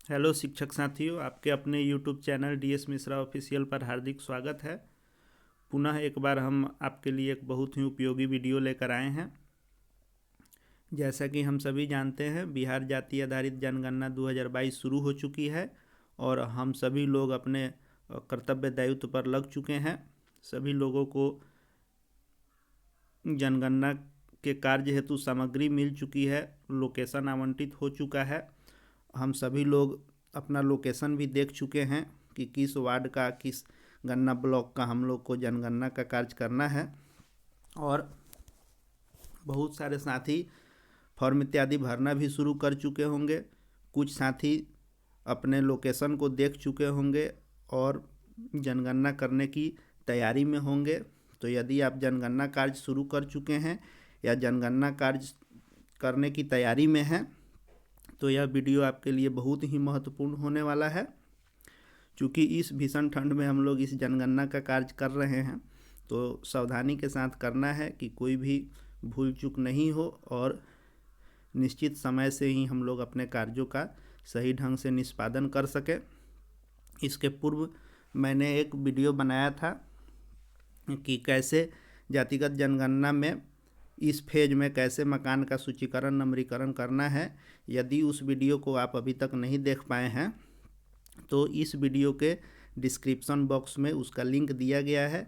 Hello शिक्षक साथियों, आपके अपने YouTube channel DS Mishra official पर हार्दिक स्वागत है। पुनः एक बार हम आपके लिए एक बहुत ही उपयोगी वीडियो लेकर आए हैं। जैसा कि हम सभी जानते हैं, बिहार जाति आधारित जनगणना 2022 शुरू हो चुकी है और हम सभी लोग अपने कर्तव्य दायित्व पर लग चुके हैं। सभी लोगों को जनगणना के कार्य हेतु सामग्री मिल चुकी है, लोकेशन आवंटित हो चुका है। हम सभी लोग अपना लोकेशन भी देख चुके हैं कि किस वार्ड का, किस गन्ना ब्लॉक का हम लोग को जनगणना का कार्य करना है। और बहुत सारे साथी फॉर्म इत्यादि भरना भी शुरू कर चुके होंगे। कुछ साथी अपने लोकेशन को देख चुके होंगे और जनगणना करने की तैयारी में होंगे। तो यदि आप जनगणना कार्य शुरू कर चुके हैं या जनगणना कार्य करने की तैयारी में हैं, तो यह वीडियो आपके लिए बहुत ही महत्वपूर्ण होने वाला है। क्योंकि इस भीषण ठंड में हम लोग इस जनगणना का कार्य कर रहे हैं, तो सावधानी के साथ करना है कि कोई भी भूल चूक नहीं हो और निश्चित समय से ही हम लोग अपने कार्यों का सही ढंग से निष्पादन कर सकें। इसके पूर्व मैंने एक वीडियो बनाया था कि कैसे जातिगत जनगणना में इस फेज में कैसे मकान का सूचीकरण नंबरीकरण करना है। यदि उस वीडियो को आप अभी तक नहीं देख पाए हैं तो इस वीडियो के डिस्क्रिप्शन बॉक्स में उसका लिंक दिया गया है।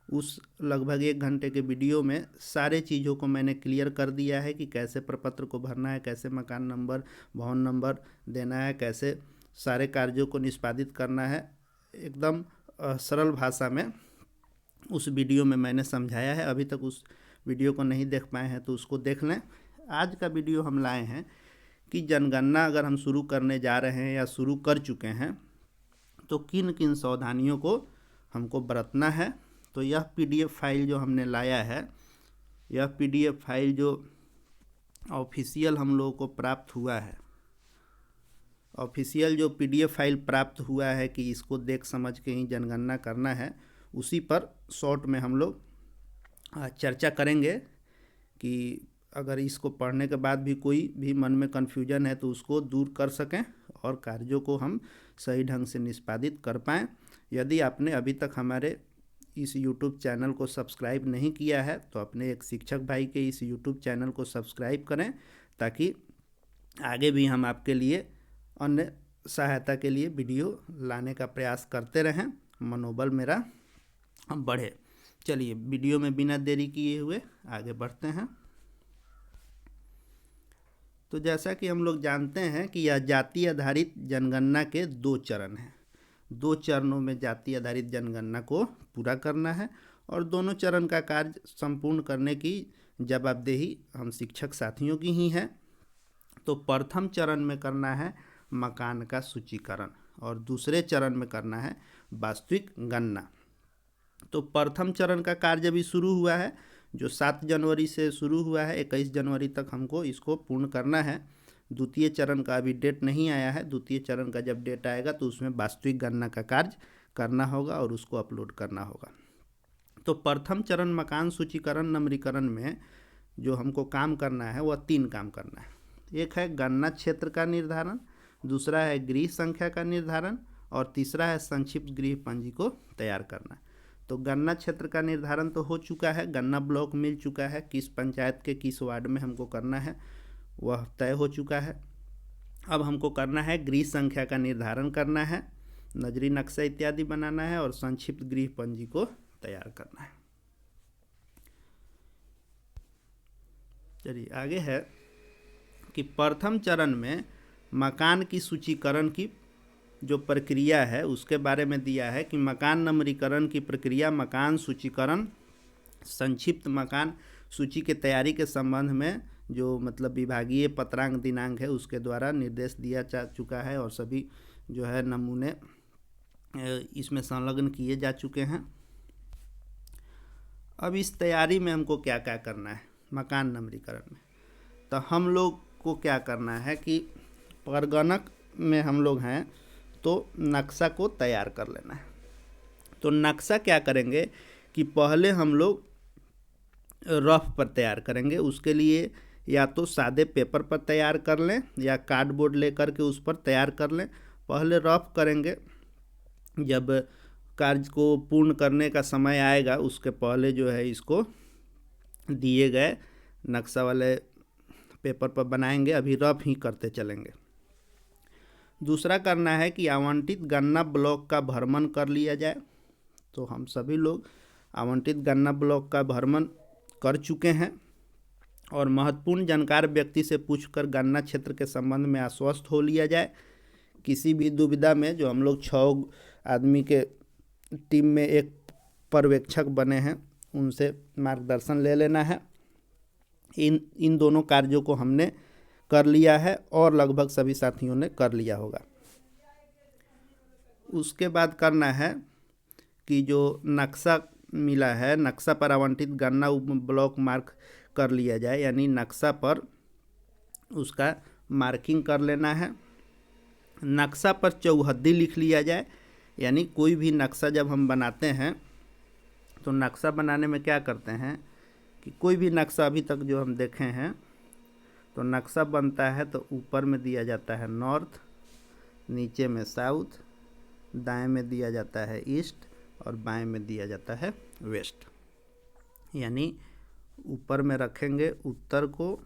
उस लगभग 1 घंटे के वीडियो में सारे चीज़ों को मैंने क्लियर कर दिया है कि कैसे प्रपत्र को भरना है, कैसे मकान नंबर, भवन नंबर देना है, कैसे सारे कार्यों को निष्पादित करना है। एकदम सरल भाषा में उस वीडियो में मैंने समझाया है। अभी तक उस वीडियो को नहीं देख पाए हैं तो उसको देख लें। आज का वीडियो हम लाए हैं कि जनगणना अगर हम शुरू करने जा रहे हैं या शुरू कर चुके हैं तो किन किन सावधानियों को हमको बरतना है। तो यह पीडीएफ फाइल जो हमने लाया है, यह पीडीएफ फाइल जो ऑफिशियल हम लोगों को प्राप्त हुआ है, ऑफिशियल जो पीडीएफ फाइल प्राप्त हुआ है कि इसको देख समझ के ही जनगणना करना है, उसी पर शॉर्ट में हम लोग चर्चा करेंगे कि अगर इसको पढ़ने के बाद भी कोई भी मन में कन्फ्यूजन है तो उसको दूर कर सकें और कार्यों को हम सही ढंग से निष्पादित कर पाएँ। यदि आपने अभी तक हमारे इस YouTube चैनल को सब्सक्राइब नहीं किया है तो अपने एक शिक्षक भाई के इस YouTube चैनल को सब्सक्राइब करें, ताकि आगे भी हम आपके लिए अन्य सहायता के लिए वीडियो लाने का प्रयास करते रहें, मनोबल मेरा बढ़े। चलिए वीडियो में बिना देरी किए हुए आगे बढ़ते हैं। तो जैसा कि हम लोग जानते हैं कि यह जाति आधारित जनगणना के 2 चरण हैं। 2 चरणों में जाति आधारित जनगणना को पूरा करना है और दोनों चरण का कार्य संपूर्ण करने की जवाबदेही हम शिक्षक साथियों की ही है। तो प्रथम चरण में करना है मकान का सूचीकरण और दूसरे चरण में करना है वास्तविक गणना। तो प्रथम चरण का कार्य अभी शुरू हुआ है, जो 7 जनवरी से शुरू हुआ है। 21 जनवरी तक हमको इसको पूर्ण करना है। द्वितीय चरण का अभी डेट नहीं आया है। द्वितीय चरण का जब डेट आएगा तो उसमें वास्तविक गणना का कार्य करना होगा और उसको अपलोड करना होगा। तो प्रथम चरण मकान सूचीकरण नंबरीकरण में जो हमको काम करना है वह 3 काम करना है। एक है गणना क्षेत्र का निर्धारण, दूसरा है गृह संख्या का निर्धारण और तीसरा है संक्षिप्त गृह पंजी को तैयार करना। तो गणना क्षेत्र का निर्धारण तो हो चुका है, गन्ना ब्लॉक मिल चुका है, किस पंचायत के किस वार्ड में हमको करना है वह तय हो चुका है। अब हमको करना है गृह संख्या का निर्धारण करना है, नजरी नक्शा इत्यादि बनाना है और संक्षिप्त गृह पंजी को तैयार करना है। चलिए आगे है कि प्रथम चरण में मकान की सूचीकरण की जो प्रक्रिया है उसके बारे में दिया है कि मकान नंबरीकरण की प्रक्रिया मकान सूचीकरण संक्षिप्त मकान सूची के तैयारी के संबंध में जो मतलब विभागीय पत्रांक दिनांक है उसके द्वारा निर्देश दिया जा चुका है और सभी जो है नमूने इसमें संलग्न किए जा चुके हैं। अब इस तैयारी में हमको क्या क्या करना है मकान नंबरीकरण में, तो हम लोग को क्या करना है कि परगणक में हम लोग हैं तो नक्शा को तैयार कर लेना है। तो नक्शा क्या करेंगे कि पहले हम लोग रफ पर तैयार करेंगे। उसके लिए या तो सादे पेपर पर तैयार कर लें या कार्डबोर्ड लेकर के उस पर तैयार कर लें। पहले रफ करेंगे, जब कार्य को पूर्ण करने का समय आएगा उसके पहले जो है इसको दिए गए नक्शा वाले पेपर पर बनाएंगे, अभी रफ ही करते चलेंगे। दूसरा करना है कि आवंटित गन्ना ब्लॉक का भ्रमण कर लिया जाए। तो हम सभी लोग आवंटित गन्ना ब्लॉक का भ्रमण कर चुके हैं और महत्वपूर्ण जानकार व्यक्ति से पूछकर गन्ना क्षेत्र के संबंध में आश्वस्त हो लिया जाए। किसी भी दुविधा में जो हम लोग 6 आदमी के टीम में एक पर्यवेक्षक बने हैं उनसे मार्गदर्शन ले लेना है। इन दोनों कार्यों को हमने कर लिया है और लगभग सभी साथियों ने कर लिया होगा। उसके बाद करना है कि जो नक्शा मिला है, नक्शा पर आवंटित गन्ना ब्लॉक मार्क कर लिया जाए, यानी नक्शा पर उसका मार्किंग कर लेना है। नक्शा पर चौहद्दी लिख लिया जाए, यानी कोई भी नक्शा जब हम बनाते हैं तो नक्शा बनाने में क्या करते हैं कि कोई भी नक्शा अभी तक जो हम देखे हैं तो नक्शा बनता है तो ऊपर में दिया जाता है नॉर्थ, नीचे में साउथ, दाएं में दिया जाता है ईस्ट और बाएं में दिया जाता है वेस्ट। यानी ऊपर में रखेंगे उत्तर को,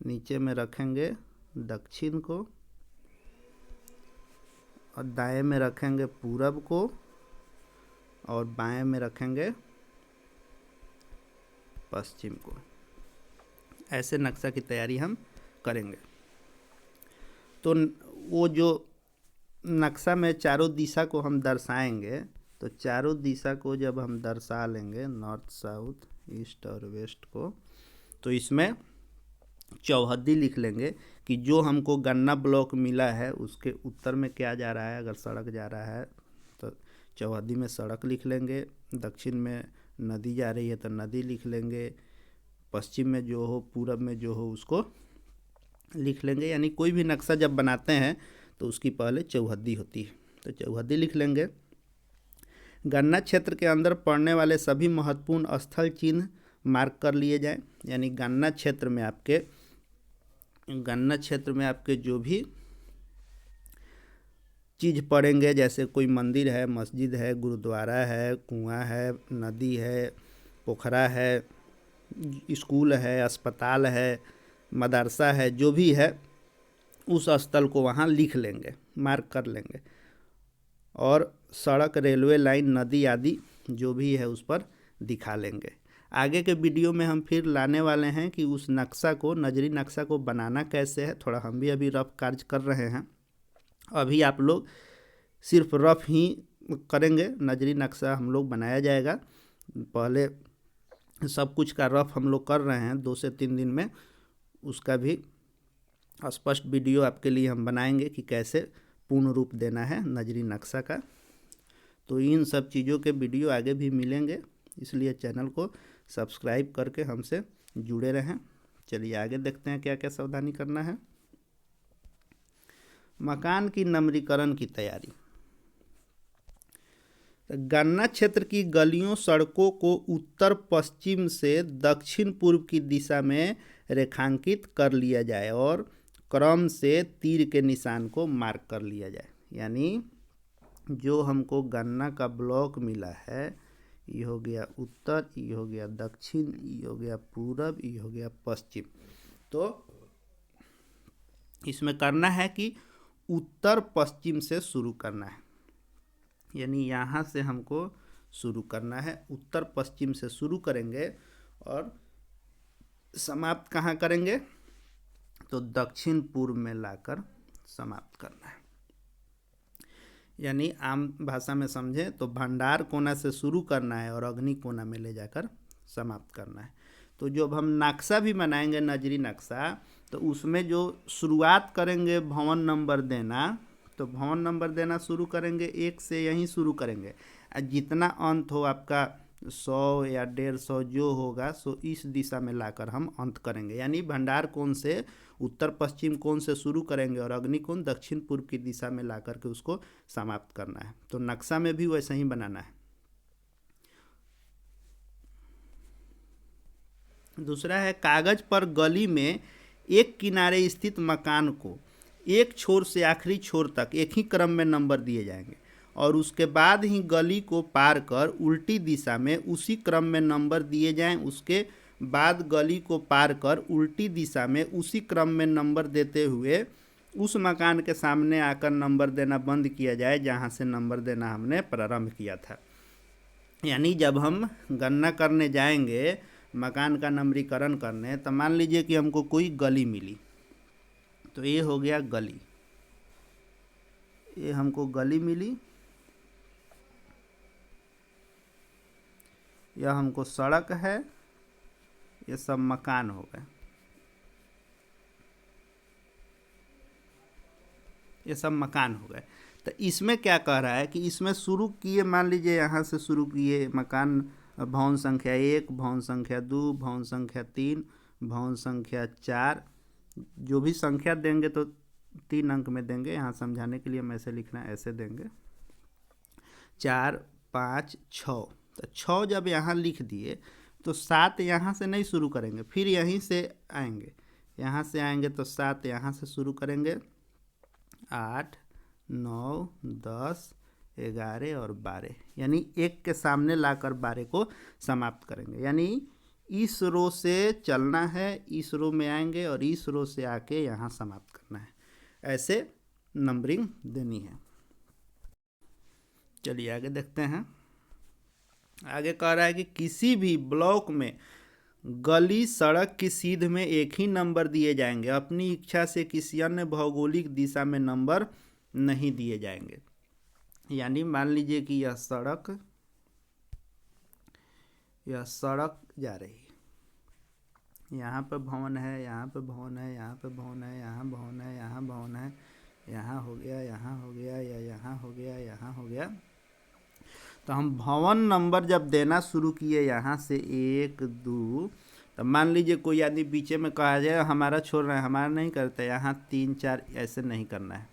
नीचे में रखेंगे दक्षिण को और दाएं में रखेंगे पूरब को और बाएं में रखेंगे पश्चिम को। ऐसे नक्शा की तैयारी हम करेंगे। तो वो जो नक्शा में चारों दिशा को हम दर्शाएंगे, तो चारों दिशा को जब हम दर्शा लेंगे, नॉर्थ साउथ ईस्ट और वेस्ट को, तो इसमें चौहद्दी लिख लेंगे कि जो हमको गन्ना ब्लॉक मिला है उसके उत्तर में क्या जा रहा है। अगर सड़क जा रहा है तो चौहद्दी में सड़क लिख लेंगे, दक्षिण में नदी जा रही है तो नदी लिख लेंगे, पश्चिम में जो हो, पूरब में जो हो उसको लिख लेंगे। यानी कोई भी नक्शा जब बनाते हैं तो उसकी पहले चौहद्दी होती है, तो चौहद्दी लिख लेंगे। गन्ना क्षेत्र के अंदर पड़ने वाले सभी महत्वपूर्ण स्थल चिन्ह मार्क कर लिए जाएं। यानी गन्ना क्षेत्र में आपके जो भी चीज़ पड़ेंगे, जैसे कोई मंदिर है, मस्जिद है, गुरुद्वारा है, कुआं है, नदी है, पोखरा है, स्कूल है, अस्पताल है, मदरसा है, जो भी है उस स्थल को वहाँ लिख लेंगे, मार्क कर लेंगे। और सड़क, रेलवे लाइन, नदी आदि जो भी है उस पर दिखा लेंगे। आगे के वीडियो में हम फिर लाने वाले हैं कि उस नक्शा को, नजरी नक्शा को बनाना कैसे है। थोड़ा हम भी अभी रफ कार्य कर रहे हैं, अभी आप लोग सिर्फ रफ ही करेंगे, नजरी नक्शा हम लोग बनाया जाएगा। पहले सब कुछ का रफ हम लोग कर रहे हैं 2 से 3 दिन में, उसका भी स्पष्ट वीडियो आपके लिए हम बनाएंगे कि कैसे पूर्ण रूप देना है नजरी नक्शा का। तो इन सब चीज़ों के वीडियो आगे भी मिलेंगे, इसलिए चैनल को सब्सक्राइब करके हमसे जुड़े रहें। चलिए आगे देखते हैं क्या क्या सावधानी करना है। मकान की नम्रीकरण की तैयारी। गन्ना क्षेत्र की गलियों, सड़कों को उत्तर पश्चिम से दक्षिण पूर्व की दिशा में रेखांकित कर लिया जाए और क्रम से तीर के निशान को मार्क कर लिया जाए। यानी जो हमको गन्ना का ब्लॉक मिला है, ये हो गया उत्तर, ये हो गया दक्षिण, ये हो गया पूरब, ये हो गया पश्चिम। तो इसमें करना है कि उत्तर पश्चिम से शुरू करना है, यानी यहाँ से हमको शुरू करना है। उत्तर पश्चिम से शुरू करेंगे और समाप्त कहाँ करेंगे, तो दक्षिण पूर्व में लाकर समाप्त करना है। यानी आम भाषा में समझें तो भंडार कोना से शुरू करना है और अग्नि कोना में ले जाकर समाप्त करना है। तो जब हम नक्शा भी बनाएंगे, नजरी नक्शा, तो उसमें जो शुरुआत करेंगे भवन नंबर देना, तो भवन नंबर देना शुरू करेंगे 1 से, यहीं शुरू करेंगे। जितना अंत हो आपका 100 या 150 जो होगा सो इस दिशा में लाकर हम अंत करेंगे। यानी भंडार कोण से उत्तर पश्चिम कोण से शुरू करेंगे और अग्नि कोण दक्षिण पूर्व की दिशा में ला करके उसको समाप्त करना है। तो नक्शा में भी वैसे ही बनाना है। दूसरा है कागज पर गली में एक किनारे स्थित मकान को एक छोर से आखिरी छोर तक एक ही क्रम में नंबर दिए जाएंगे और उसके बाद ही गली को पार कर उल्टी दिशा में उसी क्रम में नंबर दिए जाएं। उसके बाद गली को पार कर उल्टी दिशा में उसी क्रम में नंबर देते हुए उस मकान के सामने आकर नंबर देना बंद किया जाए जहां से नंबर देना हमने प्रारंभ किया था। यानी जब हम गणना करने जाएंगे मकान का नंबरीकरण करने, तो मान लीजिए कि हमको कोई गली मिली, तो ये हो गया गली, ये हमको गली मिली, यह हमको सड़क है, ये सब मकान हो गए, ये सब मकान हो गए। तो इसमें क्या कह रहा है कि इसमें शुरू किए, मान लीजिए यहाँ से शुरू किए मकान, भवन संख्या 1, भवन संख्या 2, भवन संख्या 3, भवन संख्या 4, जो भी संख्या देंगे तो 3 अंक में देंगे, यहाँ समझाने के लिए हम ऐसे लिखना है, ऐसे देंगे 4, 5, 6। तो 6 जब यहाँ लिख दिए तो 7 यहाँ से नहीं शुरू करेंगे, फिर यहीं से आएंगे, यहाँ से आएंगे तो 7 यहाँ से शुरू करेंगे, 8, 9, 10, 11 और 12, यानी 1 के सामने लाकर 12 को समाप्त करेंगे। यानी इस रो से चलना है, इस रो में आएंगे और इस रो से आके यहाँ समाप्त करना है, ऐसे नंबरिंग देनी है। चलिए आगे देखते हैं। आगे कह रहा है कि किसी भी ब्लॉक में गली सड़क की सीध में एक ही नंबर दिए जाएंगे, अपनी इच्छा से किसी अन्य भौगोलिक दिशा में नंबर नहीं दिए जाएंगे। यानी मान लीजिए कि यह सड़क जा रही है, यहाँ पर भवन है, यहाँ पर भवन है, यहाँ पर भवन है, यहाँ भवन है, यहाँ भवन है, यहाँ हो गया, यहाँ हो गया, या यहाँ हो गया, यहाँ हो गया। तो हम भवन नंबर जब देना शुरू किए यहाँ से 1, 2, तो मान लीजिए कोई आदमी बीचे में कहा जाए हमारा छोड़ रहे हैं, हमारा नहीं करते, यहाँ 3, 4 ऐसे नहीं करना है।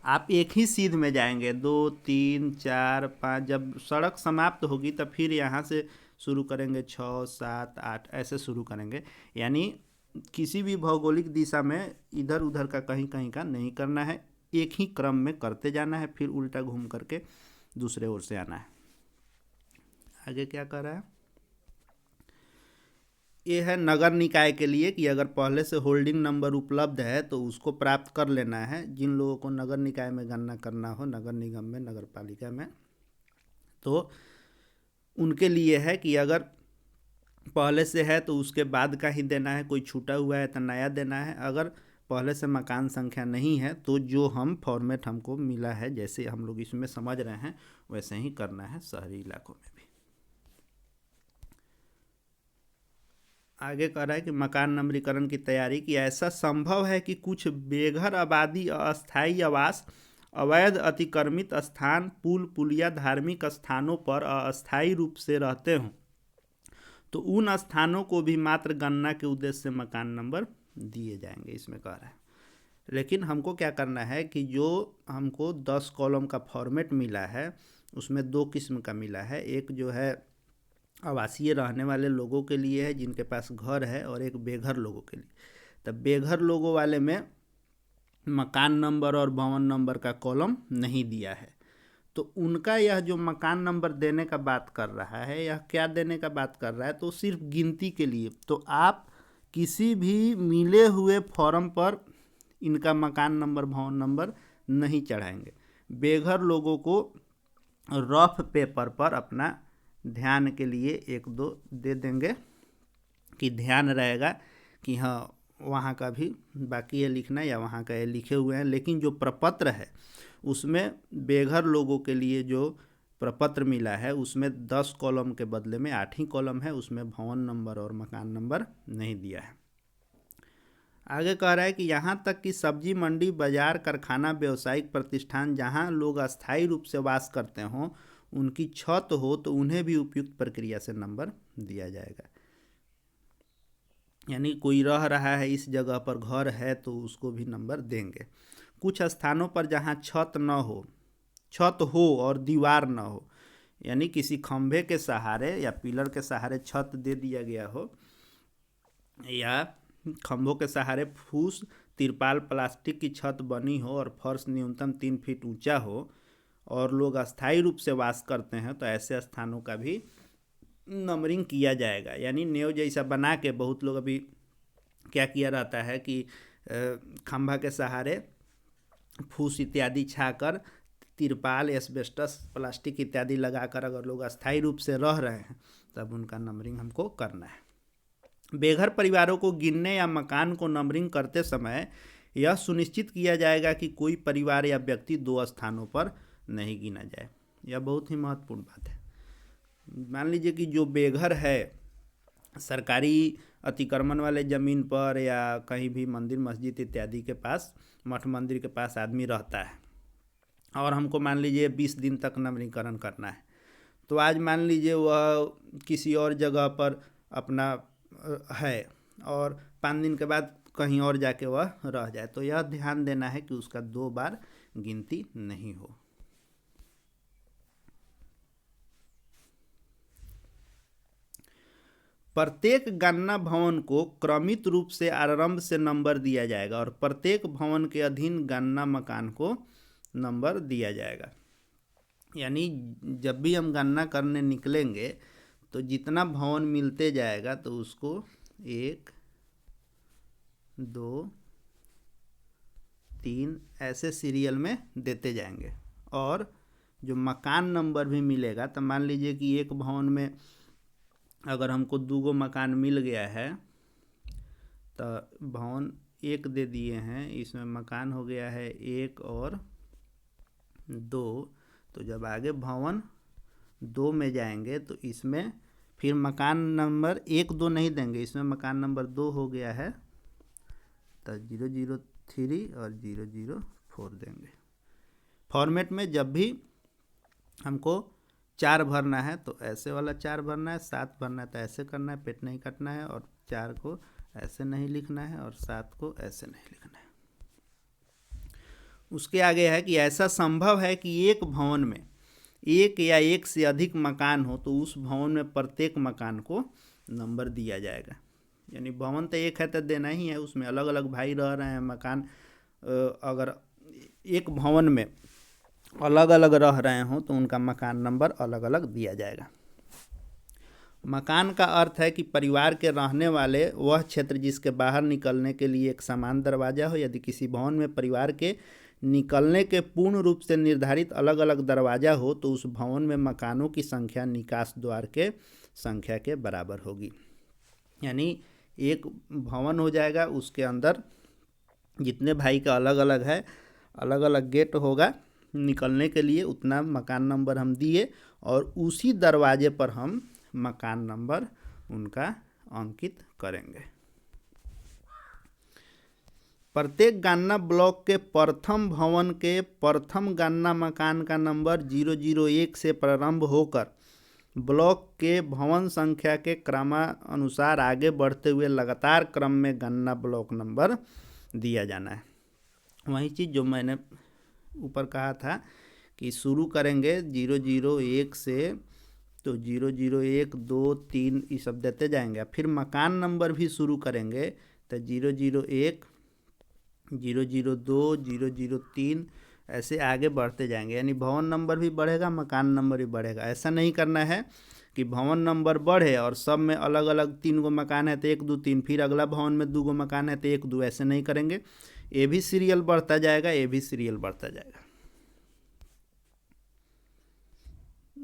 आप एक ही सीध में जाएंगे, 2, 3, 4, 5, जब सड़क समाप्त होगी तब फिर यहाँ से शुरू करेंगे, 6, 7, 8 ऐसे शुरू करेंगे। यानी किसी भी भौगोलिक दिशा में इधर उधर का कहीं कहीं का नहीं करना है, एक ही क्रम में करते जाना है, फिर उल्टा घूम करके दूसरे ओर से आना है। आगे क्या कर रहा है, ये है नगर निकाय के लिए कि अगर पहले से होल्डिंग नंबर उपलब्ध है तो उसको प्राप्त कर लेना है। जिन लोगों को नगर निकाय में गणना करना हो, नगर निगम में, नगर पालिका में, तो उनके लिए है कि अगर पहले से है तो उसके बाद का ही देना है, कोई छूटा हुआ है तो नया देना है। अगर पहले से मकान संख्या नहीं है तो जो हम फॉर्मेट हमको मिला है, जैसे हम लोग इसमें समझ रहे हैं वैसे ही करना है शहरी इलाकों में भी। आगे कह रहा है कि मकान नंबरीकरण की तैयारी की ऐसा संभव है कि कुछ बेघर आबादी अस्थायी आवास, अवैध अतिक्रमित स्थान, पुल पुलिया, धार्मिक स्थानों पर अस्थायी रूप से रहते हों, तो उन स्थानों को भी मात्र गणना के उद्देश्य से मकान नंबर दिए जाएंगे, इसमें कह रहा है। लेकिन हमको क्या करना है कि जो हमको 10 कॉलम का फॉर्मेट मिला है उसमें 2 किस्म का मिला है। एक जो है आवासीय रहने वाले लोगों के लिए है जिनके पास घर है, और एक बेघर लोगों के लिए। तब बेघर लोगों वाले में मकान नंबर और भवन नंबर का कॉलम नहीं दिया है, तो उनका यह जो मकान नंबर देने का बात कर रहा है, यह क्या देने का बात कर रहा है, तो सिर्फ गिनती के लिए। तो आप किसी भी मिले हुए फॉर्म पर इनका मकान नंबर, भवन नंबर नहीं चढ़ाएंगे। बेघर लोगों को रफ पेपर पर अपना ध्यान के लिए 1-2 दे देंगे कि ध्यान रहेगा कि हाँ वहाँ का भी बाकी है लिखना या वहाँ का ये लिखे हुए हैं। लेकिन जो प्रपत्र है उसमें बेघर लोगों के लिए जो प्रपत्र मिला है उसमें 10 कॉलम के बदले में 8 ही कॉलम है, उसमें भवन नंबर और मकान नंबर नहीं दिया है। आगे कह रहा है कि यहाँ तक कि सब्जी मंडी, बाजार, कारखाना, व्यावसायिक प्रतिष्ठान जहाँ लोग अस्थायी रूप से वास करते हों, उनकी छत हो तो उन्हें भी उपयुक्त प्रक्रिया से नंबर दिया जाएगा। यानी कोई रह रहा है इस जगह पर, घर है, तो उसको भी नंबर देंगे। कुछ स्थानों पर जहाँ छत हो और दीवार न हो, यानी किसी खंभे के सहारे या पिलर के सहारे छत दे दिया गया हो, या खंभों के सहारे फूस, तिरपाल, प्लास्टिक की छत बनी हो और फर्श न्यूनतम 3 फीट ऊंचा हो और लोग अस्थायी रूप से वास करते हैं, तो ऐसे स्थानों का भी नंबरिंग किया जाएगा। यानी नेव जैसा बना के बहुत लोग अभी क्या किया रहता है कि खंभा के सहारे फूस इत्यादि छाकर, तिरपाल, एस्बेस्टस, प्लास्टिक इत्यादि लगाकर अगर लोग अस्थायी रूप से रह रहे हैं तब उनका नंबरिंग हमको करना है। बेघर परिवारों को गिनने या मकान को नंबरिंग करते समय यह सुनिश्चित किया जाएगा कि कोई परिवार या व्यक्ति 2 स्थानों पर नहीं गिना जाए। यह बहुत ही महत्वपूर्ण बात है। मान लीजिए कि जो बेघर है, सरकारी अतिक्रमण वाले ज़मीन पर या कहीं भी मंदिर मस्जिद इत्यादि के पास, मठ मंदिर के पास आदमी रहता है और हमको मान लीजिए 20 दिन तक नवीनीकरण करना है, तो आज मान लीजिए वह किसी और जगह पर अपना है और 5 दिन के बाद कहीं और जाके वह रह जाए, तो यह ध्यान देना है कि उसका 2 बार गिनती नहीं हो। प्रत्येक गणना भवन को क्रमित रूप से आरंभ से नंबर दिया जाएगा और प्रत्येक भवन के अधीन गणना मकान को नंबर दिया जाएगा। यानी जब भी हम गणना करने निकलेंगे तो जितना भवन मिलते जाएगा तो उसको 1, 2, 3 ऐसे सीरियल में देते जाएंगे। और जो मकान नंबर भी मिलेगा, तो मान लीजिए कि एक भवन में अगर हमको 2 मकान मिल गया है तो भवन 1 दे दिए हैं, इसमें मकान हो गया है 1 और 2, तो जब आगे भवन 2 में जाएंगे तो इसमें फिर मकान नंबर 1, 2 नहीं देंगे, इसमें मकान नंबर 2 हो गया है तो 003 और 004 देंगे। फॉर्मेट में जब भी हमको 4 भरना है तो ऐसे वाला 4 भरना है, 7 भरना है तो ऐसे करना है, पेट नहीं काटना है, और 4 को ऐसे नहीं लिखना है और 7 को ऐसे नहीं लिखना है। उसके आगे है कि ऐसा संभव है कि एक भवन में 1 या 1 से अधिक मकान हो तो उस भवन में प्रत्येक मकान को नंबर दिया जाएगा। यानी भवन तो एक है तो देना ही है, उसमें अलग अलग भाई रह रहे हैं, मकान अगर एक भवन में अलग अलग रह रहे हों तो उनका मकान नंबर अलग अलग दिया जाएगा। मकान का अर्थ है कि परिवार के रहने वाले वह क्षेत्र जिसके बाहर निकलने के लिए एक समान दरवाज़ा हो। यदि किसी भवन में परिवार के निकलने के पूर्ण रूप से निर्धारित अलग अलग दरवाज़ा हो तो उस भवन में मकानों की संख्या निकास द्वार के संख्या के बराबर होगी। यानी एक भवन हो जाएगा, उसके अंदर जितने भाई का अलग अलग है, अलग अलग गेट होगा निकलने के लिए, उतना मकान नंबर हम दिए और उसी दरवाजे पर हम मकान नंबर उनका अंकित करेंगे। प्रत्येक गणना ब्लॉक के प्रथम भवन के प्रथम गणना मकान का नंबर 001 से प्रारंभ होकर ब्लॉक के भवन संख्या के क्रमानुसार आगे बढ़ते हुए लगातार क्रम में गणना ब्लॉक नंबर दिया जाना है। वही चीज़ जो मैंने ऊपर कहा था कि शुरू करेंगे 001 से, तो 001, 2, 3 ये सब देते जाएंगे। फिर मकान नंबर भी शुरू करेंगे तो 001, 002, 003 ऐसे आगे बढ़ते जाएंगे। यानी भवन नंबर भी बढ़ेगा, मकान नंबर भी बढ़ेगा। ऐसा नहीं करना है कि भवन नंबर बढ़े और सब में अलग अलग 3 मकान है तो 1, 2, 3, फिर अगला भवन में 2 मकान है तो 1, 2, ऐसे नहीं करेंगे। ये भी सीरियल बढ़ता जाएगा, ये भी सीरियल बढ़ता जाएगा।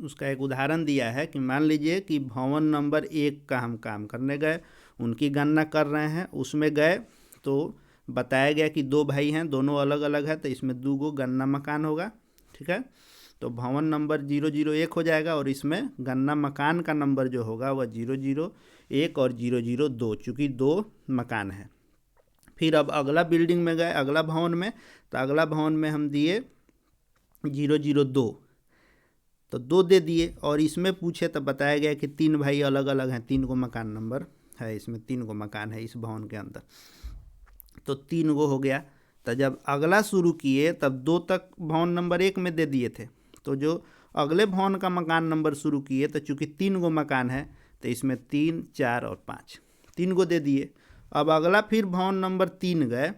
उसका एक उदाहरण दिया है कि मान लीजिए कि भवन नंबर 1 का हम काम करने गए, उनकी गणना कर रहे हैं, उसमें गए तो बताया गया कि 2 भाई हैं, दोनों अलग अलग है तो इसमें 2 गणना मकान होगा। ठीक है, तो भवन नंबर 001 हो जाएगा और इसमें गणना मकान का नंबर जो होगा वह 001 और 002, चूँकि 2 मकान है। फिर अब अगला बिल्डिंग में गए, अगला भवन में, तो अगला भवन में हम दिए 002, तो 2 दे दिए और इसमें पूछे तो बताया गया कि 3 भाई अलग अलग हैं, 3 मकान नंबर है, इसमें 3 मकान है इस भवन के अंदर, तो 3 हो गया। तो जब अगला शुरू किए तब 2 तक भवन नंबर 1 में दे दिए थे, तो जो अगले भवन का मकान नंबर शुरू किए तो चूंकि 3 गो मकान है तो इसमें 3, 4 और 5 3 गो दे दिए। अब अगला फिर भवन नंबर 3 गए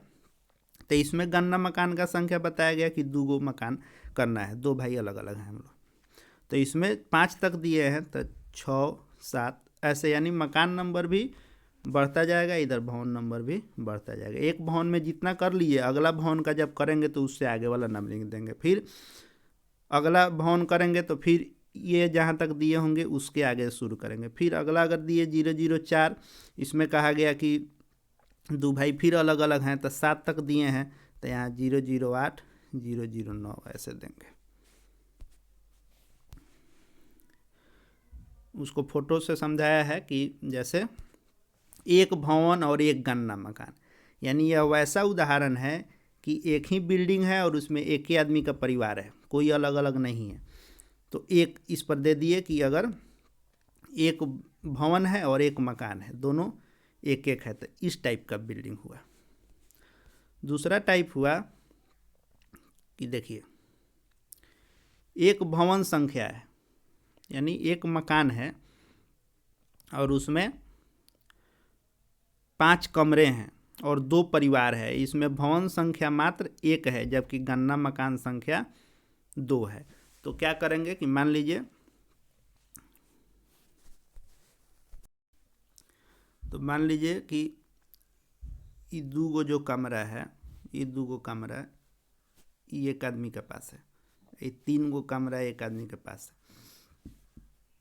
तो इसमें गन्ना मकान का संख्या बताया गया कि 2 गो मकान करना है, 2 भाई अलग अलग हैं हम लोग, तो इसमें 5 तक दिए हैं तो 6, 7 ऐसे, यानी मकान नंबर भी बढ़ता जाएगा, इधर भवन नंबर भी बढ़ता जाएगा। एक भवन में जितना कर लिए अगला भवन का जब करेंगे तो उससे आगे वाला नंबरिंग देंगे, फिर अगला भवन करेंगे तो फिर ये जहाँ तक दिए होंगे उसके आगे शुरू करेंगे। फिर अगला अगर दिए 004, इसमें कहा गया कि 2 भाई फिर अलग अलग हैं तो 7 तक दिए हैं तो यहाँ 008, 009 ऐसे देंगे। उसको फोटो से समझाया है कि जैसे एक भवन और एक गन्ना मकान, यानी यह वैसा उदाहरण है कि एक ही बिल्डिंग है और उसमें एक ही आदमी का परिवार है, कोई अलग अलग नहीं है। तो एक इस पर दे दिए कि अगर एक भवन है और एक मकान है, दोनों एक एक है, तो इस टाइप का बिल्डिंग हुआ। दूसरा टाइप हुआ कि देखिए एक भवन संख्या है, यानी एक मकान है और उसमें 5 कमरे हैं और 2 परिवार है, इसमें भवन संख्या मात्र 1 है जबकि गन्ना मकान संख्या 2 है। तो क्या करेंगे कि मान लीजिए, तो मान लीजिए कि ये 2 गो जो कमरा है, ये 2 गो कमरा ये एक आदमी के पास है, ये 3 गो कमरा एक आदमी के पास है,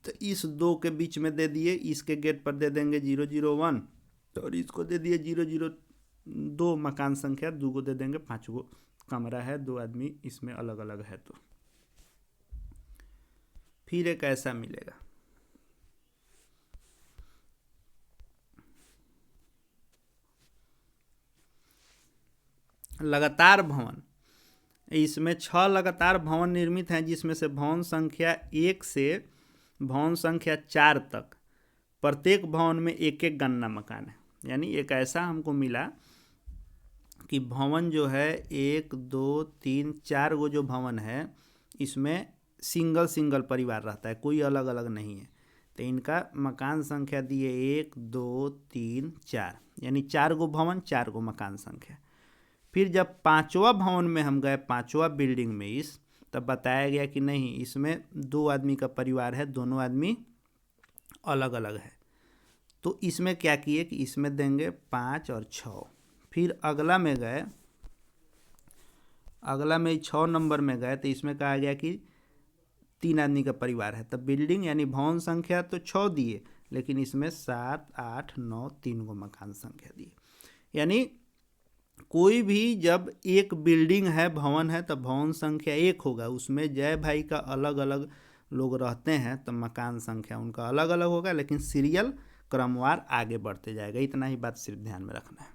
तो इस 2 के बीच में दे दिए, इसके गेट पर दे देंगे 001 और इसको दे दिए 002 मकान संख्या, 2 गो दे देंगे, 5 गो कमरा है, 2 आदमी इसमें अलग अलग है। तो फिर एक ऐसा मिलेगा, लगातार भवन, इसमें 6 लगातार भवन निर्मित हैं जिसमें से भवन संख्या 1 से भवन संख्या 4 तक प्रत्येक भवन में एक एक गन्ना मकान है। यानी एक ऐसा हमको मिला कि भवन जो है 1, 2, 3, 4 गो जो भवन है इसमें सिंगल सिंगल परिवार रहता है, कोई अलग अलग नहीं है। तो इनका मकान संख्या दिए 1, 2, 3, 4, यानी 4 गो भवन 4 गो मकान संख्या। फिर जब 5वां भवन में हम गए, 5वां बिल्डिंग में तब बताया गया कि नहीं, इसमें 2 आदमी का परिवार है, दोनों आदमी अलग अलग है। तो इसमें क्या किए कि इसमें देंगे 5 और 6। फिर अगला में गए, अगला में 6 नंबर में गए तो इसमें कहा गया कि 3 आदमी का परिवार है, तब बिल्डिंग यानी भवन संख्या तो 6 दिए लेकिन इसमें 7, 8, 9 3 गो मकान संख्या दिए। यानी कोई भी जब एक बिल्डिंग है, भवन है, तो भवन संख्या 1 होगा, उसमें जय भाई का अलग अलग लोग रहते हैं तो मकान संख्या उनका अलग अलग होगा, लेकिन सीरियल क्रमवार आगे बढ़ते जाएगा। इतना ही बात सिर्फ ध्यान में रखना है।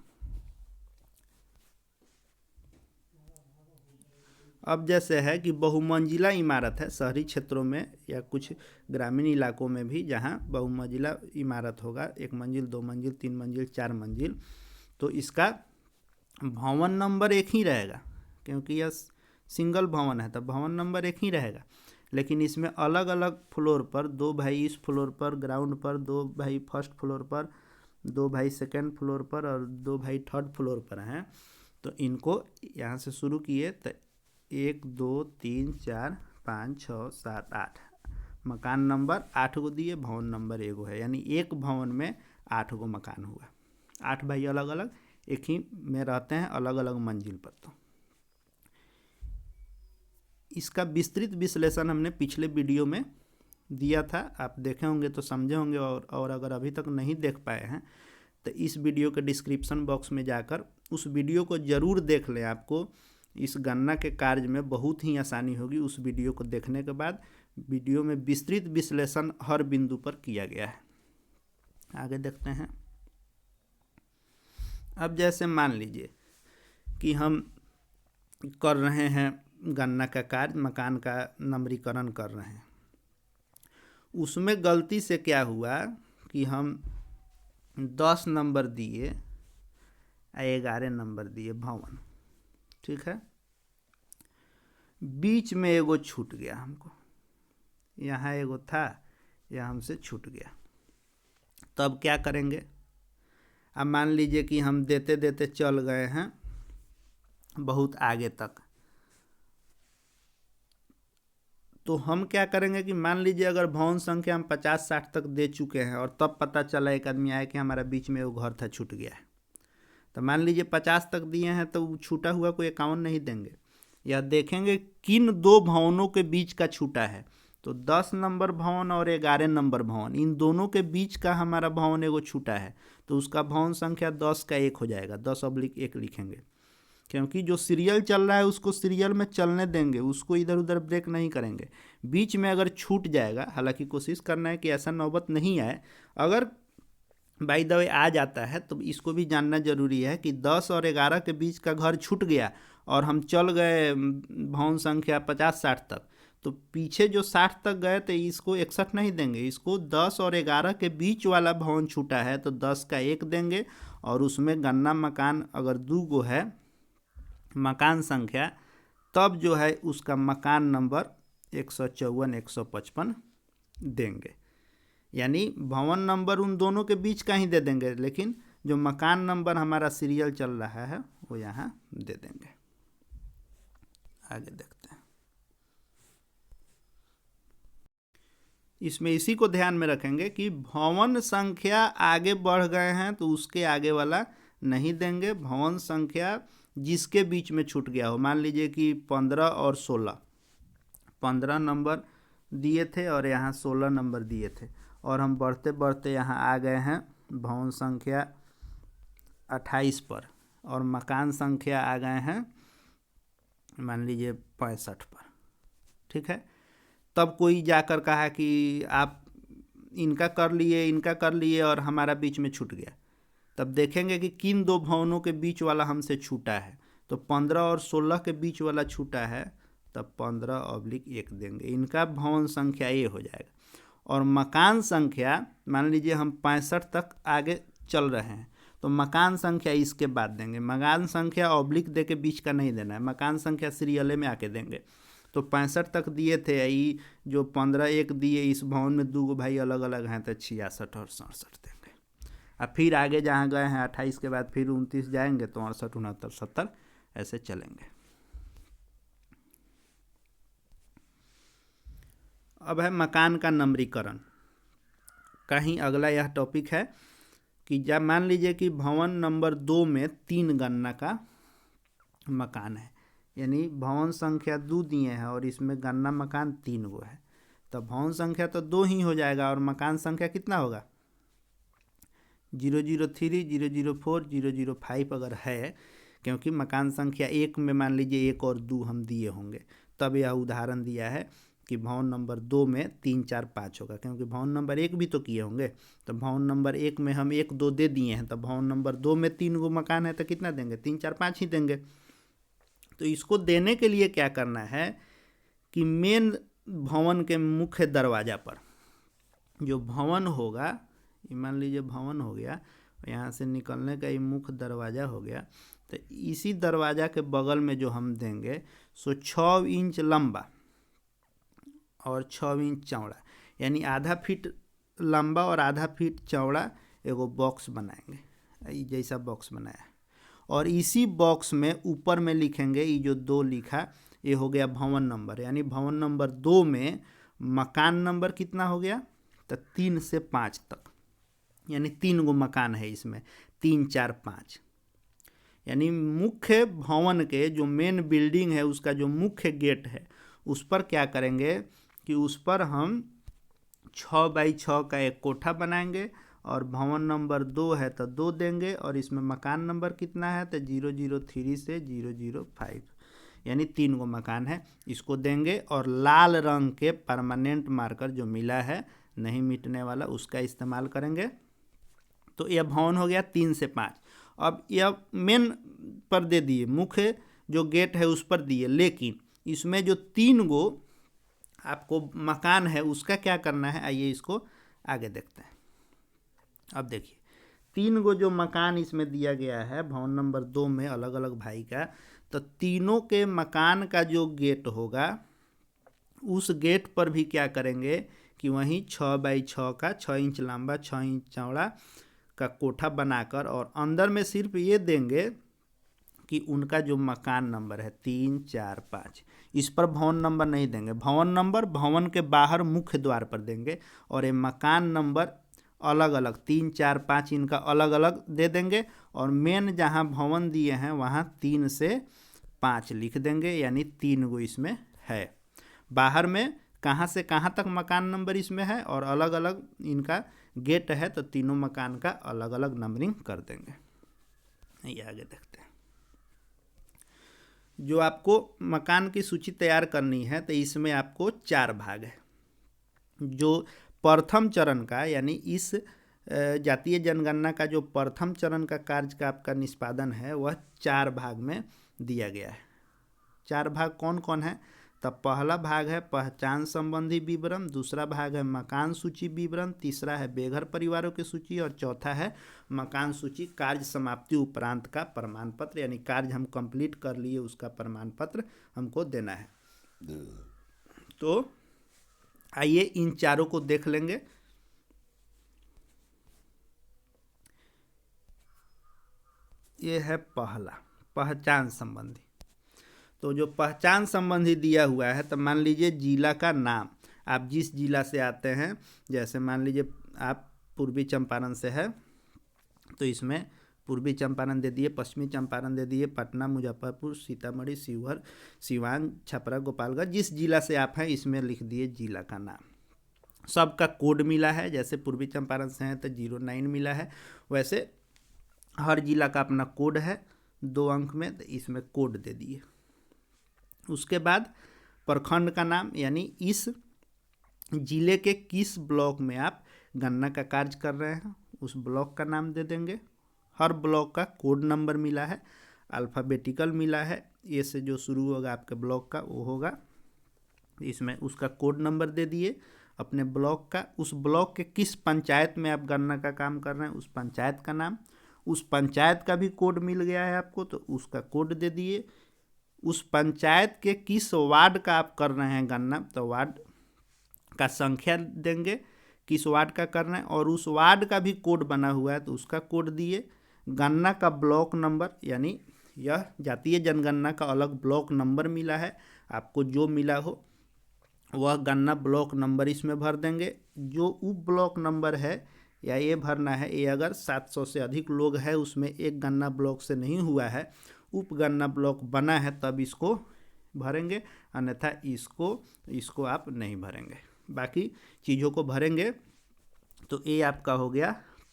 अब जैसे है कि बहुमंजिला इमारत है शहरी क्षेत्रों में या कुछ ग्रामीण इलाकों में भी, जहाँ बहुमंजिला इमारत होगा, 1 मंजिल, 2 मंजिल, 3 मंजिल, 4 मंजिल, तो इसका भवन नंबर एक ही रहेगा क्योंकि यह सिंगल भवन है, तो भवन नंबर एक ही रहेगा। लेकिन इसमें अलग अलग फ्लोर पर 2 भाई इस फ्लोर पर ग्राउंड पर, 2 भाई फर्स्ट फ्लोर पर, 2 भाई सेकंड फ्लोर पर और 2 भाई थर्ड फ्लोर पर हैं। तो इनको यहाँ से शुरू किए तो 1, 2, 3, 4, 5, 6, 7, 8 मकान नंबर 8 गो दिए, भवन नंबर 1 है, यानी एक भवन में 8 गो मकान हुआ। 8 भाई अलग अलग एक ही में रहते हैं, अलग अलग मंजिल पर। तो इसका विस्तृत विश्लेषण हमने पिछले वीडियो में दिया था, आप देखे होंगे तो समझे होंगे, और अगर अभी तक नहीं देख पाए हैं तो इस वीडियो के डिस्क्रिप्शन बॉक्स में जाकर उस वीडियो को ज़रूर देख लें। आपको इस गणना के कार्य में बहुत ही आसानी होगी। उस वीडियो को देखने के बाद वीडियो में विस्तृत विश्लेषण हर बिंदु पर किया गया है। आगे देखते हैं। अब जैसे मान लीजिए कि हम कर रहे हैं गणना का कार्य, मकान का नंबरीकरण कर रहे हैं, उसमें गलती से क्या हुआ कि हम 10 नंबर दिए, 11 नंबर दिए भवन, ठीक है, बीच में एगो छूट गया हमको, यहाँ एगो था, यह हमसे छूट गया। तो अब क्या करेंगे? अब मान लीजिए कि हम देते देते चल गए हैं बहुत आगे तक, तो हम क्या करेंगे कि मान लीजिए अगर भवन संख्या हम 50-60 तक दे चुके हैं और तब पता चला एक आदमी आया कि हमारा बीच में वो घर था छूट गया है, तो मान लीजिए 50 तक दिए हैं तो छूटा हुआ कोई 51 नहीं देंगे, या देखेंगे किन दो भवनों के बीच का छूटा है। तो 10 नंबर भवन और 11 नंबर भवन, इन दोनों के बीच का हमारा भवन एगो छूटा है, तो उसका भवन संख्या 10 का 1 हो जाएगा, 10/1 लिखेंगे, क्योंकि जो सीरियल चल रहा है उसको सीरियल में चलने देंगे, उसको इधर उधर ब्रेक नहीं करेंगे। बीच में अगर छूट जाएगा, हालांकि कोशिश करना है कि ऐसा नौबत नहीं आए, अगर बाय द वे आ जाता है तो इसको भी जानना जरूरी है कि 10 और 11 के बीच का घर छूट गया और हम चल गए भवन संख्या 50-60 तक, तो पीछे जो 60 तक गए तो इसको 61 नहीं देंगे, इसको 10 और 11 के बीच वाला भवन छूटा है तो 10 का 1 देंगे, और उसमें गन्ना मकान अगर 2 गो है मकान संख्या, तब जो है उसका मकान नंबर 154 155 देंगे। यानी भवन नंबर उन दोनों के बीच का ही दे देंगे, लेकिन जो मकान नंबर हमारा सीरियल चल रहा है वो यहाँ दे देंगे। आगे देखते हैं। इसमें इसी को ध्यान में रखेंगे कि भवन संख्या आगे बढ़ गए हैं तो उसके आगे वाला नहीं देंगे, भवन संख्या जिसके बीच में छूट गया हो, मान लीजिए कि 15 और 16, 15 नंबर दिए थे और यहाँ 16 नंबर दिए थे, और हम बढ़ते बढ़ते यहाँ आ गए हैं भवन संख्या 28 पर, और मकान संख्या आ गए हैं मान लीजिए 65 पर, ठीक है। तब कोई जाकर कहा कि आप इनका कर लिए और हमारा बीच में छूट गया, तब देखेंगे कि किन दो भवनों के बीच वाला हमसे छूटा है, तो 15 और 16 के बीच वाला छूटा है, तब 15/1 देंगे, इनका भवन संख्या ये हो जाएगा। और मकान संख्या मान लीजिए हम 65 तक आगे चल रहे हैं, तो मकान संख्या इसके बाद देंगे, मकान संख्या ऑब्लिक दे के बीच का नहीं देना है, मकान संख्या सीरियले में आके देंगे। तो 65 तक दिए थे, ये जो 15/1 दिए, इस भवन में 2 गो भाई अलग अलग हैं तो 66 और 67 देंगे। अब फिर आगे जहाँ गए हैं 28 के बाद फिर 29 जाएंगे तो 68 69 70 ऐसे चलेंगे। अब है मकान का नंबरीकरण। कहीं अगला यह टॉपिक है कि जब मान लीजिए कि भवन नंबर 2 में 3 गन्ना का मकान है, यानी भवन संख्या 2 दिए हैं और इसमें गन्ना मकान 3 गो है, तो भवन संख्या तो 2 ही हो जाएगा और मकान संख्या कितना होगा? 003 004 005 अगर है, क्योंकि मकान संख्या 1 में मान लीजिए 1 और 2 हम दिए होंगे, तब यह उदाहरण दिया है कि भवन नंबर 2 में 3 4 5 होगा, क्योंकि भवन नंबर 1 भी तो किए होंगे, तो भवन नंबर 1 में हम 1 2 दे दिए हैं, तो भवन नंबर 2 में 3 गो मकान है तो कितना देंगे? 3 4 5 ही देंगे। तो इसको देने के लिए क्या करना है कि मेन भवन के मुख्य दरवाजा पर जो भवन होगा, मान लीजिए भवन हो गया, यहाँ से निकलने का ये मुख्य दरवाज़ा हो गया, तो इसी दरवाज़ा के बगल में जो हम देंगे सो 6 इंच लंबा और 6 इंच चौड़ा, यानी आधा फीट लंबा और आधा फीट चौड़ा एगो बॉक्स बनाएंगे, जैसा बॉक्स बनाया, और इसी बॉक्स में ऊपर में लिखेंगे, ये जो 2 लिखा ये हो गया भवन नंबर, यानी भवन नंबर 2 में मकान नंबर कितना हो गया? तो 3 से 5 तक, यानी 3 गो मकान है इसमें, 3 4 5, यानी मुख्य भवन के जो मेन बिल्डिंग है उसका जो मुख्य गेट है उस पर क्या करेंगे कि उस पर हम 6x6 का एक कोठा बनाएंगे, और भवन नंबर 2 है तो 2 देंगे, और इसमें मकान नंबर कितना है तो 003 से 005, यानी 3 गो मकान है, इसको देंगे, और लाल रंग के परमानेंट मार्कर जो मिला है नहीं मिटने वाला उसका इस्तेमाल करेंगे। तो यह भवन हो गया 3 से 5। अब यह मेन पर दे दिए, मुख्य जो गेट है उस पर दिए, लेकिन इसमें जो 3 गो आपको मकान है उसका क्या करना है, आइए इसको आगे देखते हैं। अब देखिए 3 गो जो मकान इसमें दिया गया है भवन नंबर 2 में अलग अलग भाई का, तो तीनों के मकान का जो गेट होगा उस गेट पर भी क्या करेंगे कि वहीं 6x6 का 6 इंच लंबा 6 इंच चौड़ा का कोठा बनाकर और अंदर में सिर्फ ये देंगे कि उनका जो मकान नंबर है 3, 4, 5, इस पर भवन नंबर नहीं देंगे। भवन नंबर भवन के बाहर मुख्य द्वार पर देंगे और ये मकान नंबर अलग अलग 3, 4, 5 इनका अलग अलग दे देंगे और मेन जहाँ भवन दिए हैं वहाँ 3 से 5 लिख देंगे, यानी 3 गो इसमें है। बाहर में कहाँ से कहाँ तक मकान नंबर इसमें है और अलग अलग इनका गेट है, तो तीनों मकान का अलग अलग नंबरिंग कर देंगे। ये आगे देखते हैं। जो आपको मकान की सूची तैयार करनी है तो इसमें आपको 4 भाग है। जो प्रथम चरण का यानी इस जातीय जनगणना का जो प्रथम चरण का कार्य का आपका निष्पादन है वह 4 भाग में दिया गया है। 4 भाग कौन कौन है? तब पहला भाग है पहचान संबंधी विवरण, दूसरा भाग है मकान सूची विवरण, तीसरा है बेघर परिवारों की सूची और चौथा है मकान सूची कार्य समाप्ति उपरांत का प्रमाण पत्र, यानी कार्य हम कंप्लीट कर लिए उसका प्रमाण पत्र हमको देना है। तो आइए इन चारों को देख लेंगे। ये है पहला पहचान संबंधी। तो जो पहचान संबंधी दिया हुआ है, तो मान लीजिए जिला का नाम, आप जिस जिला से आते हैं, जैसे मान लीजिए आप पूर्वी चंपारण से है तो इसमें पूर्वी चंपारण दे दिए, पश्चिमी चंपारण दे दिए, पटना, मुजफ्फरपुर, सीतामढ़ी, शिवहर, सिवान, छपरा, गोपालगंज, जिस जिला से आप हैं इसमें लिख दिए जिला का नाम। सबका कोड मिला है, जैसे पूर्वी चंपारण से हैं तो 09 मिला है, वैसे हर जिला का अपना कोड है 2 अंक में, तो इसमें कोड दे दिए। उसके बाद प्रखंड का नाम, यानी इस जिले के किस ब्लॉक में आप गन्ना का कार्य कर रहे हैं उस ब्लॉक का नाम दे देंगे। हर ब्लॉक का कोड नंबर मिला है, अल्फ़ाबेटिकल मिला है, ए से जो शुरू होगा आपके ब्लॉक का वो होगा, इसमें उसका कोड नंबर दे दिए अपने ब्लॉक का। उस ब्लॉक के किस पंचायत में आप गन्ना का काम कर रहे हैं उस पंचायत का नाम, उस पंचायत का भी कोड मिल गया है आपको तो उसका कोड दे दिए। उस पंचायत के किस वार्ड का आप कर रहे हैं गन्ना, तो वार्ड का संख्या देंगे किस वार्ड का कर रहे हैं, और उस वार्ड का भी कोड बना हुआ है तो उसका कोड दिए। गन्ना का ब्लॉक नंबर, यानी यह जातीय जनगणना का अलग ब्लॉक नंबर मिला है, आपको जो मिला हो वह गन्ना ब्लॉक नंबर इसमें भर देंगे। जो उप ब्लॉक नंबर है या ये भरना है, ये अगर 700 से अधिक लोग हैं उसमें एक गन्ना ब्लॉक से नहीं हुआ है, उप गन्ना ब्लॉक बना है, तब इसको भरेंगे, अन्यथा इसको आप नहीं भरेंगे, बाकी चीज़ों को भरेंगे। तो ये आपका हो गया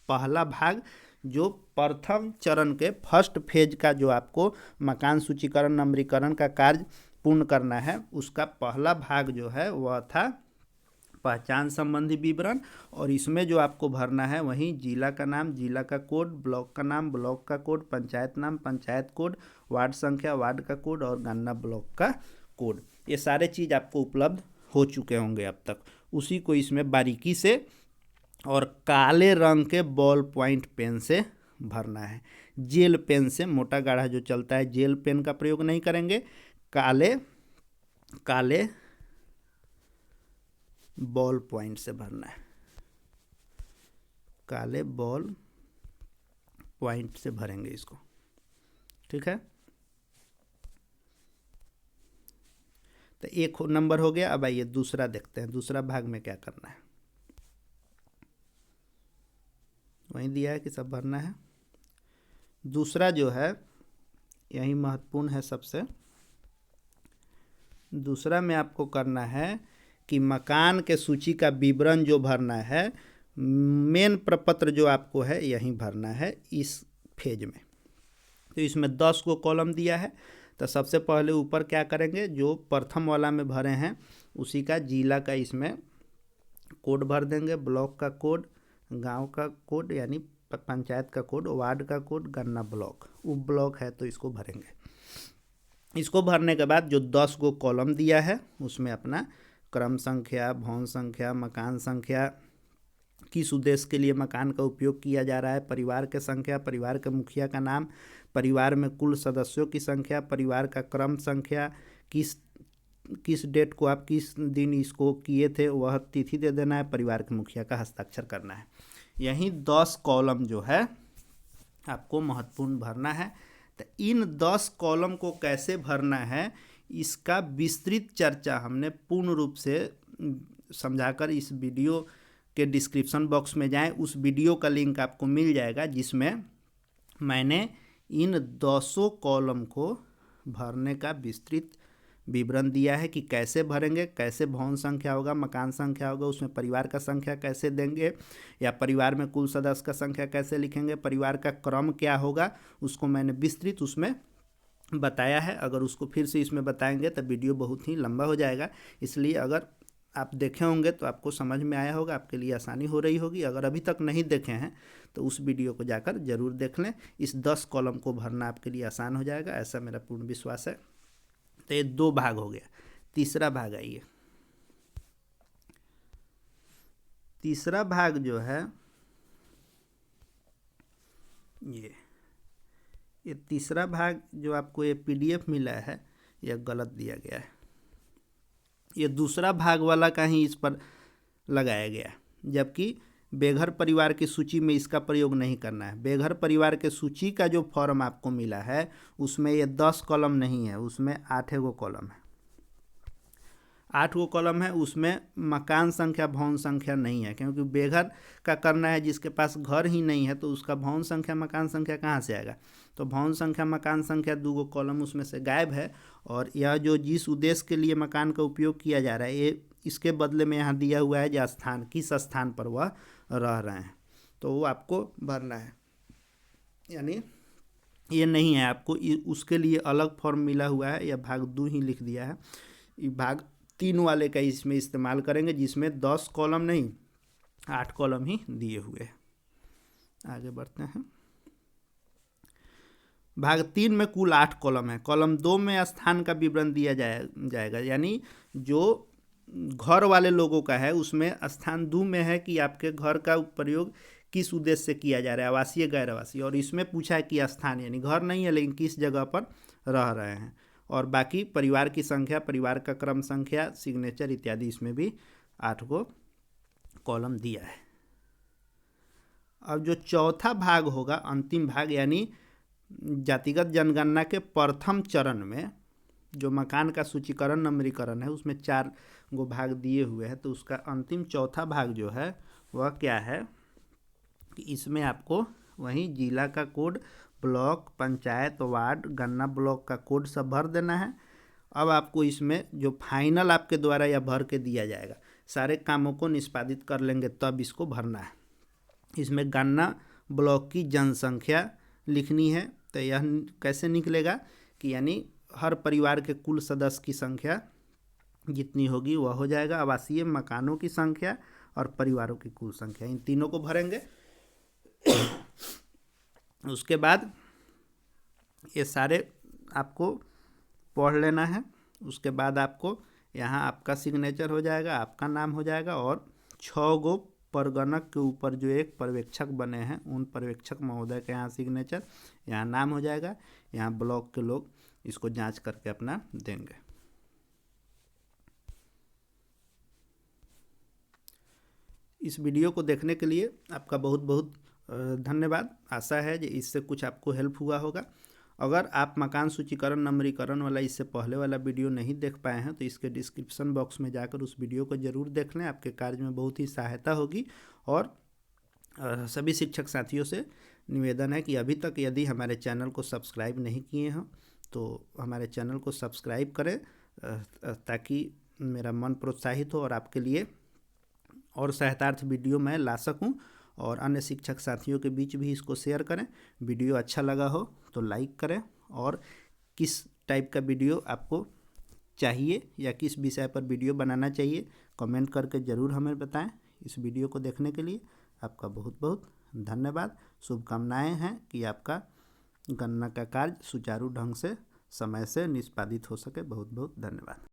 पहला भाग, जो प्रथम चरण के फर्स्ट फेज का जो आपको मकान सूचीकरण नंबरीकरण का कार्य पूर्ण करना है उसका पहला भाग जो है वह था पहचान संबंधी विवरण, और इसमें जो आपको भरना है वहीं जिला का नाम, जिला का कोड, ब्लॉक का नाम, ब्लॉक का कोड, पंचायत नाम, पंचायत कोड, वार्ड संख्या, वार्ड का कोड और गन्ना ब्लॉक का कोड। ये सारे चीज़ आपको उपलब्ध हो चुके होंगे अब तक। उसी को इसमें बारीकी से और काले रंग के बॉल पॉइंट पेन से भरना है। जेल पेन से, मोटा गाढ़ा जो चलता है जेल पेन का प्रयोग नहीं करेंगे, काले बॉल पॉइंट से भरना है, काले बॉल पॉइंट से भरेंगे इसको, ठीक है। तो एक नंबर हो गया। अब आइए दूसरा देखते हैं, दूसरा भाग में क्या करना है। वहीं दिया है कि सब भरना है। दूसरा जो है यही महत्वपूर्ण है सबसे। दूसरा में आपको करना है कि मकान के सूची का विवरण जो भरना है, मेन प्रपत्र जो आपको है यहीं भरना है इस फेज में। तो इसमें 10 को कॉलम दिया है, तो सबसे पहले ऊपर क्या करेंगे, जो प्रथम वाला में भरे हैं उसी का जिला का इसमें कोड भर देंगे, ब्लॉक का कोड, गांव का कोड यानी पंचायत का कोड, वार्ड का कोड, गन्ना ब्लॉक, उप ब्लॉक है तो इसको भरेंगे। इसको भरने के बाद जो 10 को कॉलम दिया है उसमें अपना क्रम संख्या, भवन संख्या, मकान संख्या, किस उद्देश्य के लिए मकान का उपयोग किया जा रहा है, परिवार की संख्या, परिवार के मुखिया का नाम, परिवार में कुल सदस्यों की संख्या, परिवार का क्रम संख्या, किस किस डेट को आप किस दिन इसको किए थे वह तिथि दे देना है, परिवार के मुखिया का हस्ताक्षर करना है। यही 10 कॉलम जो है आपको महत्वपूर्ण भरना है। तो इन 10 कॉलम को कैसे भरना है इसका विस्तृत चर्चा हमने पूर्ण रूप से समझाकर इस वीडियो के डिस्क्रिप्शन बॉक्स में जाएं, उस वीडियो का लिंक आपको मिल जाएगा जिसमें मैंने इन 10 कॉलम को भरने का विस्तृत विवरण दिया है कि कैसे भरेंगे, कैसे भवन संख्या होगा, मकान संख्या होगा, उसमें परिवार का संख्या कैसे देंगे, या परिवार में कुल सदस्य का संख्या कैसे लिखेंगे, परिवार का क्रम क्या होगा, उसको मैंने विस्तृत उसमें बताया है। अगर उसको फिर से इसमें बताएंगे तो वीडियो बहुत ही लंबा हो जाएगा, इसलिए अगर आप देखे होंगे तो आपको समझ में आया होगा, आपके लिए आसानी हो रही होगी। अगर अभी तक नहीं देखे हैं तो उस वीडियो को जाकर ज़रूर देख लें। इस 10 कॉलम को भरना आपके लिए आसान हो जाएगा, ऐसा मेरा पूर्ण विश्वास है। तो ये 2 भाग हो गया। तीसरा भाग आइए। तीसरा भाग जो है ये तीसरा भाग जो आपको ये PDF मिला है यह गलत दिया गया है। ये दूसरा भाग वाला का ही इस पर लगाया गया, जबकि बेघर परिवार की सूची में इसका प्रयोग नहीं करना है। बेघर परिवार के सूची का जो फॉर्म आपको मिला है उसमें ये 10 कॉलम नहीं है, उसमें 8 गो कॉलम है। 8 गो कॉलम है, उसमें मकान संख्या भवन संख्या नहीं है, क्योंकि बेघर का करना है जिसके पास घर ही नहीं है, तो उसका भवन संख्या मकान संख्या कहाँ से आएगा। तो भवन संख्या मकान संख्या 2 गो कॉलम उसमें से गायब है। और यह जो जिस उद्देश्य के लिए मकान का उपयोग किया जा रहा है ये इसके बदले में यहाँ दिया हुआ है जो स्थान, किस स्थान पर वह रह रहे हैं, तो वो आपको भरना है। यानी ये नहीं है, आपको उसके लिए अलग फॉर्म मिला हुआ है, यह भाग 2 ही लिख दिया है। ये भाग 3 वाले का इसमें इस्तेमाल करेंगे जिसमें 10 कॉलम नहीं 8 कॉलम ही दिए हुए हैं। आगे बढ़ते हैं। भाग 3 में कुल 8 कॉलम है। कॉलम 2 में स्थान का विवरण दिया जाएगा, यानी जो घर वाले लोगों का है उसमें स्थान 2 में है कि आपके घर का प्रयोग किस उद्देश्य से किया जा रहा है, आवासीय गैर आवासीय, और इसमें पूछा है कि स्थान यानी घर नहीं है लेकिन किस जगह पर रह रहे हैं। और बाकी परिवार की संख्या, परिवार का क्रम संख्या, सिग्नेचर इत्यादि, इसमें भी 8 को कॉलम दिया है। अब जो चौथा भाग होगा, अंतिम भाग, यानी जातिगत जनगणना के प्रथम चरण में जो मकान का सूचीकरण नंबरीकरण है उसमें 4 गो भाग दिए हुए हैं, तो उसका अंतिम चौथा भाग जो है वह क्या है कि इसमें आपको वही जिला का कोड, ब्लॉक, पंचायत, वार्ड, गन्ना ब्लॉक का कोड सब भर देना है। अब आपको इसमें जो फाइनल आपके द्वारा यह भर के दिया जाएगा, सारे कामों को निष्पादित कर लेंगे तब इसको भरना है। इसमें गन्ना ब्लॉक की जनसंख्या लिखनी है, तो यह कैसे निकलेगा कि यानी हर परिवार के कुल सदस्य की संख्या जितनी होगी वह हो जाएगा, आवासीय मकानों की संख्या और परिवारों की कुल संख्या, इन तीनों को भरेंगे। उसके बाद ये सारे आपको पढ़ लेना है। उसके बाद आपको यहाँ आपका सिग्नेचर हो जाएगा, आपका नाम हो जाएगा, और 6 गो परगणक के ऊपर जो एक पर्यवेक्षक बने हैं उन पर्यवेक्षक महोदय के यहाँ सिग्नेचर, यहाँ नाम हो जाएगा। यहाँ ब्लॉक के लोग इसको जांच करके अपना देंगे। इस वीडियो को देखने के लिए आपका बहुत बहुत धन्यवाद। आशा है कि इससे कुछ आपको हेल्प हुआ होगा। अगर आप मकान सूचीकरण नंबरीकरण वाला इससे पहले वाला वीडियो नहीं देख पाए हैं तो इसके डिस्क्रिप्शन बॉक्स में जाकर उस वीडियो को ज़रूर देख लें, आपके कार्य में बहुत ही सहायता होगी। और सभी शिक्षक साथियों से निवेदन है कि अभी तक यदि हमारे चैनल को सब्सक्राइब नहीं किए हैं तो हमारे चैनल को सब्सक्राइब करें ताकि मेरा मन प्रोत्साहित हो और आपके लिए और सहायतार्थ वीडियो मैं ला सकूं, और अन्य शिक्षक साथियों के बीच भी इसको शेयर करें। वीडियो अच्छा लगा हो तो लाइक करें, और किस टाइप का वीडियो आपको चाहिए या किस विषय पर वीडियो बनाना चाहिए कमेंट करके ज़रूर हमें बताएं। इस वीडियो को देखने के लिए आपका बहुत बहुत धन्यवाद। शुभकामनाएं हैं कि आपका गणना का कार्य सुचारू ढंग से समय से निष्पादित हो सके। बहुत बहुत धन्यवाद।